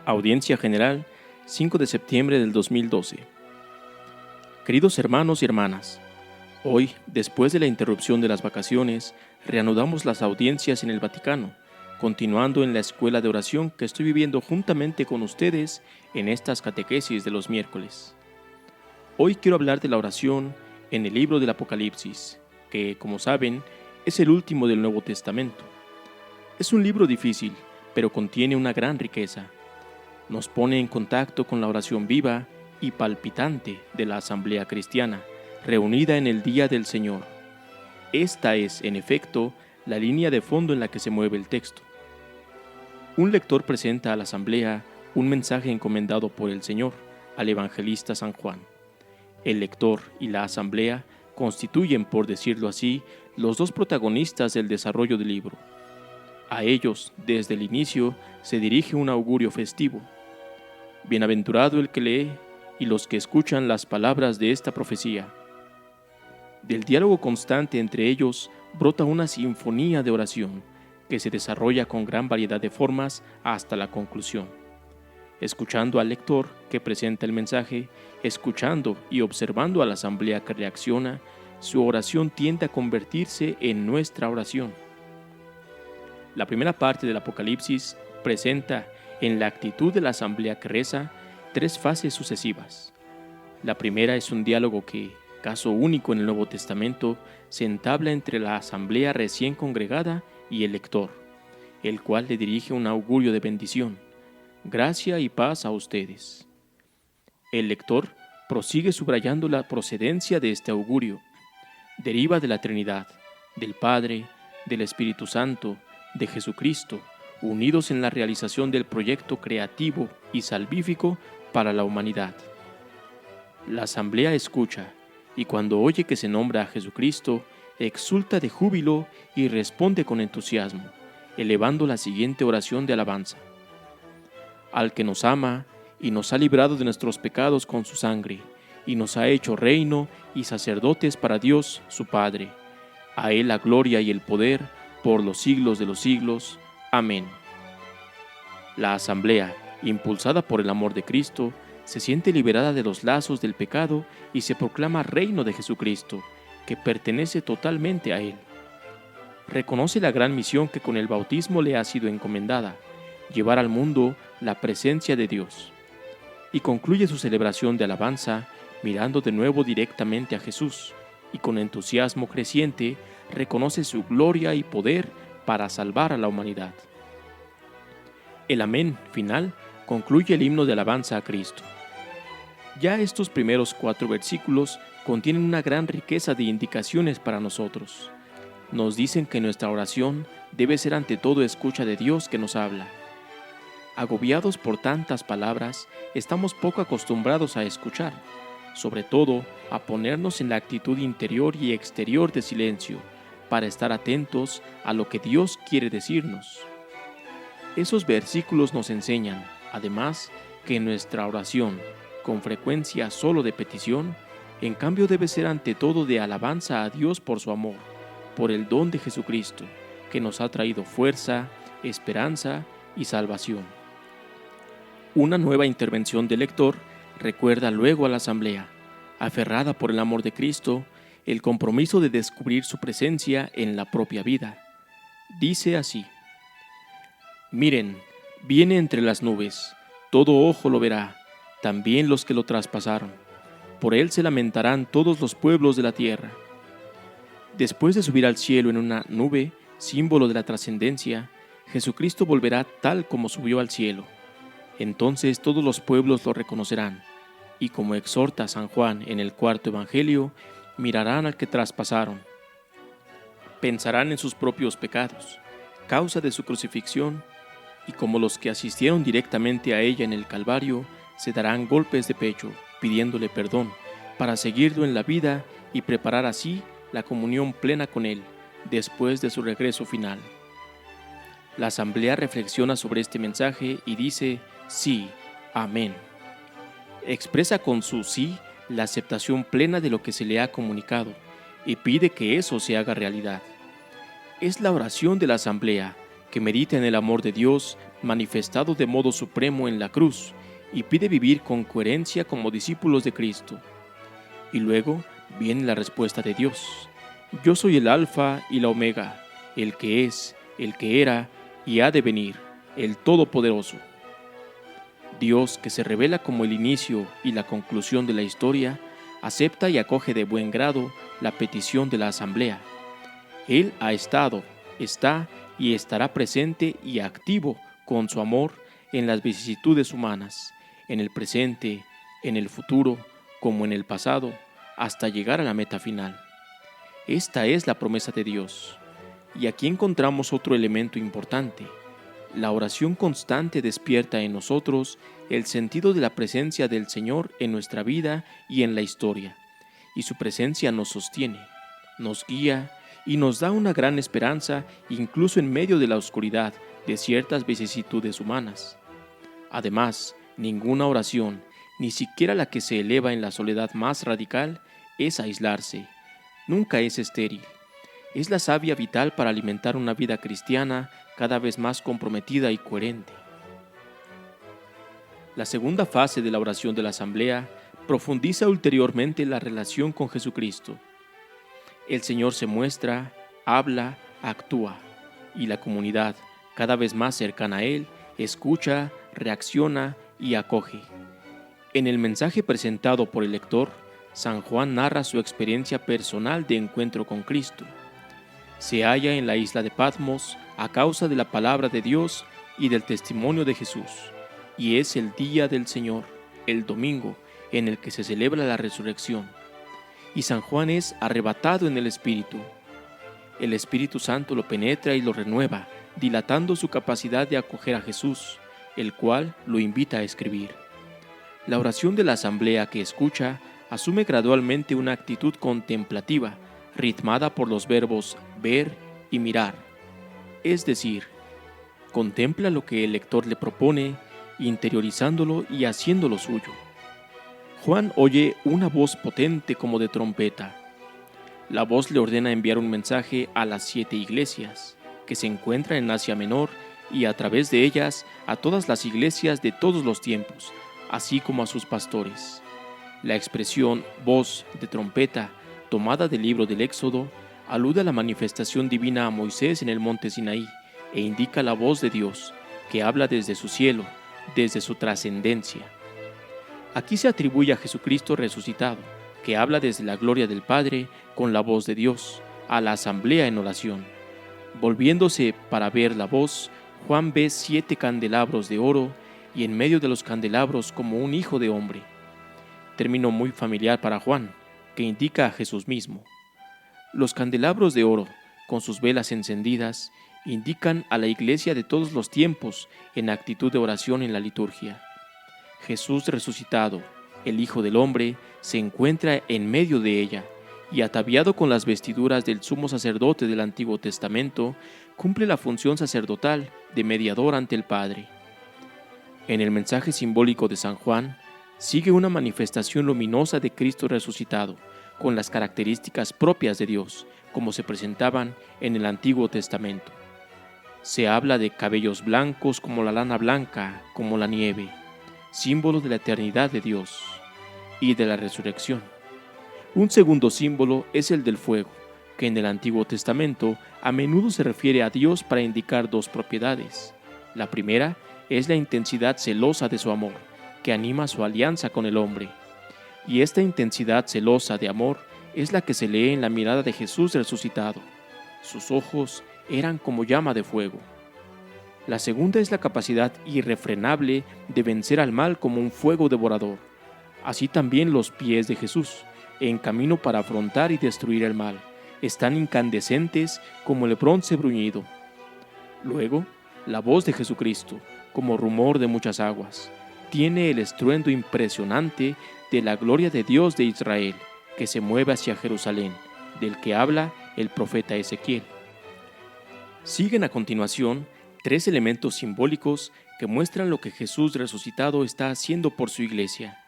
Audiencia General, 5 de septiembre del 2012. Queridos hermanos y hermanas, hoy, después de la interrupción de las vacaciones, reanudamos las audiencias en el Vaticano, continuando en la escuela de oración que estoy viviendo juntamente con ustedes en estas catequesis de los miércoles. Hoy quiero hablar de la oración en el libro del Apocalipsis, que, como saben, es el último del Nuevo Testamento. Es un libro difícil, pero contiene una gran riqueza. Nos pone en contacto con la oración viva y palpitante de la asamblea cristiana, reunida en el día del Señor. Esta es, en efecto, la línea de fondo en la que se mueve el texto. Un lector presenta a la asamblea un mensaje encomendado por el Señor al evangelista San Juan. El lector y la asamblea constituyen, por decirlo así, los dos protagonistas del desarrollo del libro. A ellos, desde el inicio, se dirige un augurio festivo. Bienaventurado el que lee y los que escuchan las palabras de esta profecía. Del diálogo constante entre ellos brota una sinfonía de oración que se desarrolla con gran variedad de formas hasta la conclusión. Escuchando al lector que presenta el mensaje, escuchando y observando a la asamblea que reacciona, su oración tiende a convertirse en nuestra oración. La primera parte del Apocalipsis presenta, en la actitud de la asamblea que reza, tres fases sucesivas. La primera es un diálogo que, caso único en el Nuevo Testamento, se entabla entre la asamblea recién congregada y el lector, el cual le dirige un augurio de bendición. Gracia y paz a ustedes. El lector prosigue subrayando la procedencia de este augurio. Deriva de la Trinidad, del Padre, del Espíritu Santo, de Jesucristo, unidos en la realización del proyecto creativo y salvífico para la humanidad. La asamblea escucha, y cuando oye que se nombra a Jesucristo, exulta de júbilo y responde con entusiasmo, elevando la siguiente oración de alabanza. Al que nos ama y nos ha librado de nuestros pecados con su sangre, y nos ha hecho reino y sacerdotes para Dios, su Padre. A Él la gloria y el poder, por los siglos de los siglos. Amén. La asamblea, impulsada por el amor de Cristo, se siente liberada de los lazos del pecado y se proclama reino de Jesucristo, que pertenece totalmente a Él. Reconoce la gran misión que con el bautismo le ha sido encomendada, llevar al mundo la presencia de Dios. Y concluye su celebración de alabanza mirando de nuevo directamente a Jesús, y con entusiasmo creciente reconoce su gloria y poder para salvar a la humanidad. El amén final concluye el himno de alabanza a Cristo. Ya estos primeros 4 versículos contienen una gran riqueza de indicaciones para nosotros. Nos dicen que nuestra oración debe ser ante todo escucha de Dios que nos habla. Agobiados por tantas palabras, estamos poco acostumbrados a escuchar, sobre todo a ponernos en la actitud interior y exterior de silencio, para estar atentos a lo que Dios quiere decirnos. Esos versículos nos enseñan, además, que nuestra oración, con frecuencia solo de petición, en cambio debe ser ante todo de alabanza a Dios por su amor, por el don de Jesucristo, que nos ha traído fuerza, esperanza y salvación. Una nueva intervención del lector recuerda luego a la asamblea, aferrada por el amor de Cristo, el compromiso de descubrir su presencia en la propia vida. Dice así: Miren, viene entre las nubes, todo ojo lo verá, también los que lo traspasaron. Por él se lamentarán todos los pueblos de la tierra. Después de subir al cielo en una nube, símbolo de la trascendencia, Jesucristo volverá tal como subió al cielo. Entonces todos los pueblos lo reconocerán, y como exhorta San Juan en el 4 Evangelio, mirarán al que traspasaron. Pensarán en sus propios pecados, causa de su crucifixión, y como los que asistieron directamente a ella en el Calvario, se darán golpes de pecho, pidiéndole perdón, para seguirlo en la vida y preparar así la comunión plena con Él, después de su regreso final. La asamblea reflexiona sobre este mensaje y dice: sí, amén. Expresa con su sí la aceptación plena de lo que se le ha comunicado y pide que eso se haga realidad. Es la oración de la asamblea que medita en el amor de Dios manifestado de modo supremo en la cruz y pide vivir con coherencia como discípulos de Cristo. Y luego viene la respuesta de Dios: yo soy el Alfa y la Omega, el que es, el que era y ha de venir, el Todopoderoso. Dios, que se revela como el inicio y la conclusión de la historia, acepta y acoge de buen grado la petición de la asamblea. Él ha estado, está y estará presente y activo con su amor en las vicisitudes humanas, en el presente, en el futuro, como en el pasado, hasta llegar a la meta final. Esta es la promesa de Dios. Y aquí encontramos otro elemento importante. La oración constante despierta en nosotros el sentido de la presencia del Señor en nuestra vida y en la historia, y su presencia nos sostiene, nos guía y nos da una gran esperanza incluso en medio de la oscuridad de ciertas vicisitudes humanas. Además, ninguna oración, ni siquiera la que se eleva en la soledad más radical, es aislarse, nunca es estéril. Es la savia vital para alimentar una vida cristiana cada vez más comprometida y coherente. La segunda fase de la oración de la asamblea profundiza ulteriormente la relación con Jesucristo. El Señor se muestra, habla, actúa, y la comunidad, cada vez más cercana a Él, escucha, reacciona y acoge. En el mensaje presentado por el lector, San Juan narra su experiencia personal de encuentro con Cristo. Se halla en la isla de Patmos a causa de la palabra de Dios y del testimonio de Jesús, y es el día del Señor, el domingo, en el que se celebra la resurrección. Y San Juan es arrebatado en el Espíritu. El Espíritu Santo lo penetra y lo renueva, dilatando su capacidad de acoger a Jesús, el cual lo invita a escribir. La oración de la asamblea que escucha asume gradualmente una actitud contemplativa, ritmada por los verbos ver y mirar. Es decir, contempla lo que el lector le propone, interiorizándolo y haciéndolo suyo. Juan oye una voz potente como de trompeta. La voz le ordena enviar un mensaje a las 7 iglesias, que se encuentran en Asia Menor, y a través de ellas a todas las iglesias de todos los tiempos, así como a sus pastores. La expresión voz de trompeta, tomada del libro del Éxodo, alude a la manifestación divina a Moisés en el monte Sinaí e indica la voz de Dios, que habla desde su cielo, desde su trascendencia. Aquí se atribuye a Jesucristo resucitado, que habla desde la gloria del Padre con la voz de Dios, a la asamblea en oración. Volviéndose para ver la voz, Juan ve 7 candelabros de oro y en medio de los candelabros como un hijo de hombre. Término muy familiar para Juan, que indica a Jesús mismo. Los candelabros de oro, con sus velas encendidas, indican a la iglesia de todos los tiempos en actitud de oración en la liturgia. Jesús resucitado, el Hijo del Hombre, se encuentra en medio de ella y, ataviado con las vestiduras del sumo sacerdote del Antiguo Testamento, cumple la función sacerdotal de mediador ante el Padre. En el mensaje simbólico de San Juan, sigue una manifestación luminosa de Cristo resucitado, con las características propias de Dios, como se presentaban en el Antiguo Testamento. Se habla de cabellos blancos como la lana blanca, como la nieve, símbolo de la eternidad de Dios y de la resurrección. Un segundo símbolo es el del fuego, que en el Antiguo Testamento a menudo se refiere a Dios para indicar 2 propiedades. La primera es la intensidad celosa de su amor, que anima su alianza con el hombre. Y esta intensidad celosa de amor es la que se lee en la mirada de Jesús resucitado. Sus ojos eran como llama de fuego. La segunda es la capacidad irrefrenable de vencer al mal como un fuego devorador. Así también los pies de Jesús, en camino para afrontar y destruir el mal, están incandescentes como el bronce bruñido. Luego, la voz de Jesucristo, como rumor de muchas aguas, tiene el estruendo impresionante de la gloria de Dios de Israel, que se mueve hacia Jerusalén, del que habla el profeta Ezequiel. Siguen a continuación 3 elementos simbólicos que muestran lo que Jesús resucitado está haciendo por su iglesia.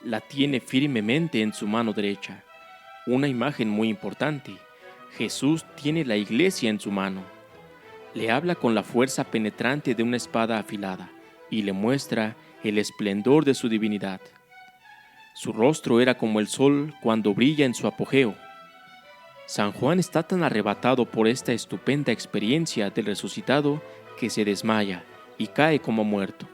La tiene firmemente en su mano derecha. Una imagen muy importante. Jesús tiene la iglesia en su mano. Le habla con la fuerza penetrante de una espada afilada y le muestra el esplendor de su divinidad. Su rostro era como el sol cuando brilla en su apogeo. San Juan está tan arrebatado por esta estupenda experiencia del resucitado que se desmaya y cae como muerto.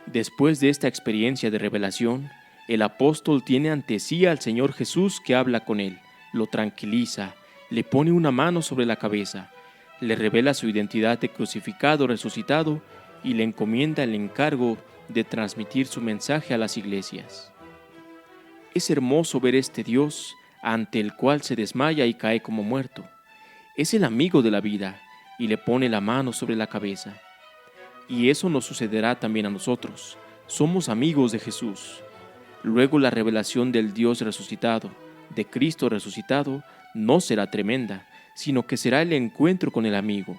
Después de esta experiencia de revelación, el apóstol tiene ante sí al Señor Jesús que habla con él, lo tranquiliza, le pone una mano sobre la cabeza, le revela su identidad de crucificado resucitado y le encomienda el encargo de transmitir su mensaje a las iglesias. Es hermoso ver este Dios ante el cual se desmaya y cae como muerto. Es el amigo de la vida y le pone la mano sobre la cabeza. Y eso nos sucederá también a nosotros. Somos amigos de Jesús. Luego la revelación del Dios resucitado, de Cristo resucitado, no será tremenda, sino que será el encuentro con el amigo.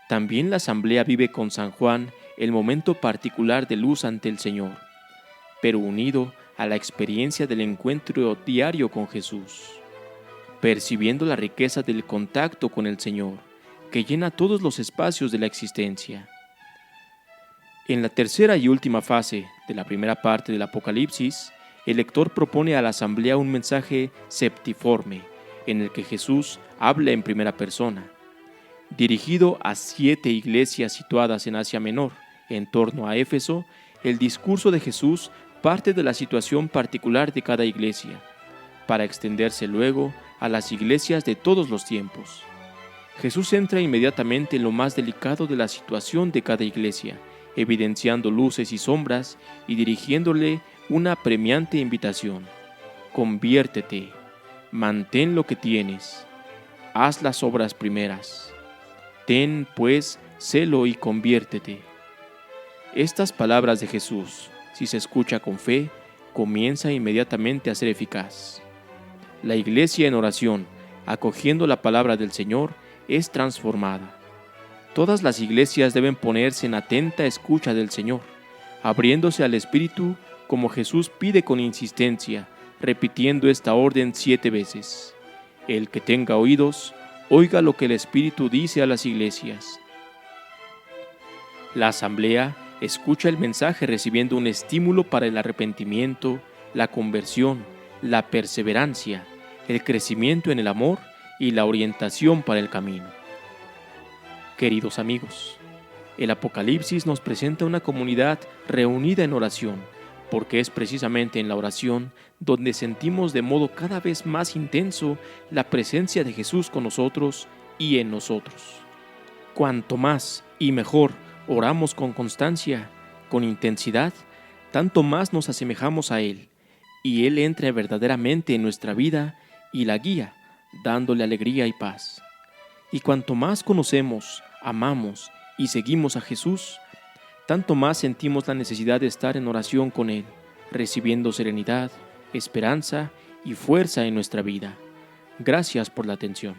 También la asamblea vive con San Juan el momento particular de luz ante el Señor, pero unido a la experiencia del encuentro diario con Jesús, percibiendo la riqueza del contacto con el Señor, que llena todos los espacios de la existencia. En la tercera y última fase de la primera parte del Apocalipsis, el lector propone a la asamblea un mensaje septiforme, en el que Jesús habla en primera persona, dirigido a 7 iglesias situadas en Asia Menor. En torno a Éfeso, el discurso de Jesús parte de la situación particular de cada iglesia, para extenderse luego a las iglesias de todos los tiempos. Jesús entra inmediatamente en lo más delicado de la situación de cada iglesia, evidenciando luces y sombras y dirigiéndole una apremiante invitación. Conviértete, mantén lo que tienes, haz las obras primeras. Ten, pues, celo y conviértete. Estas palabras de Jesús, si se escucha con fe, comienza inmediatamente a ser eficaz. La iglesia en oración, acogiendo la palabra del Señor, es transformada. Todas las iglesias deben ponerse en atenta escucha del Señor, abriéndose al Espíritu como Jesús pide con insistencia, repitiendo esta orden 7 veces. El que tenga oídos, oiga lo que el Espíritu dice a las iglesias. La asamblea escucha el mensaje recibiendo un estímulo para el arrepentimiento, la conversión, la perseverancia, el crecimiento en el amor y la orientación para el camino. Queridos amigos, el Apocalipsis nos presenta una comunidad reunida en oración, porque es precisamente en la oración donde sentimos de modo cada vez más intenso la presencia de Jesús con nosotros y en nosotros. Cuanto más y mejor oramos con constancia, con intensidad, tanto más nos asemejamos a Él, y Él entra verdaderamente en nuestra vida y la guía, dándole alegría y paz. Y cuanto más conocemos, amamos y seguimos a Jesús, tanto más sentimos la necesidad de estar en oración con Él, recibiendo serenidad, esperanza y fuerza en nuestra vida. Gracias por la atención.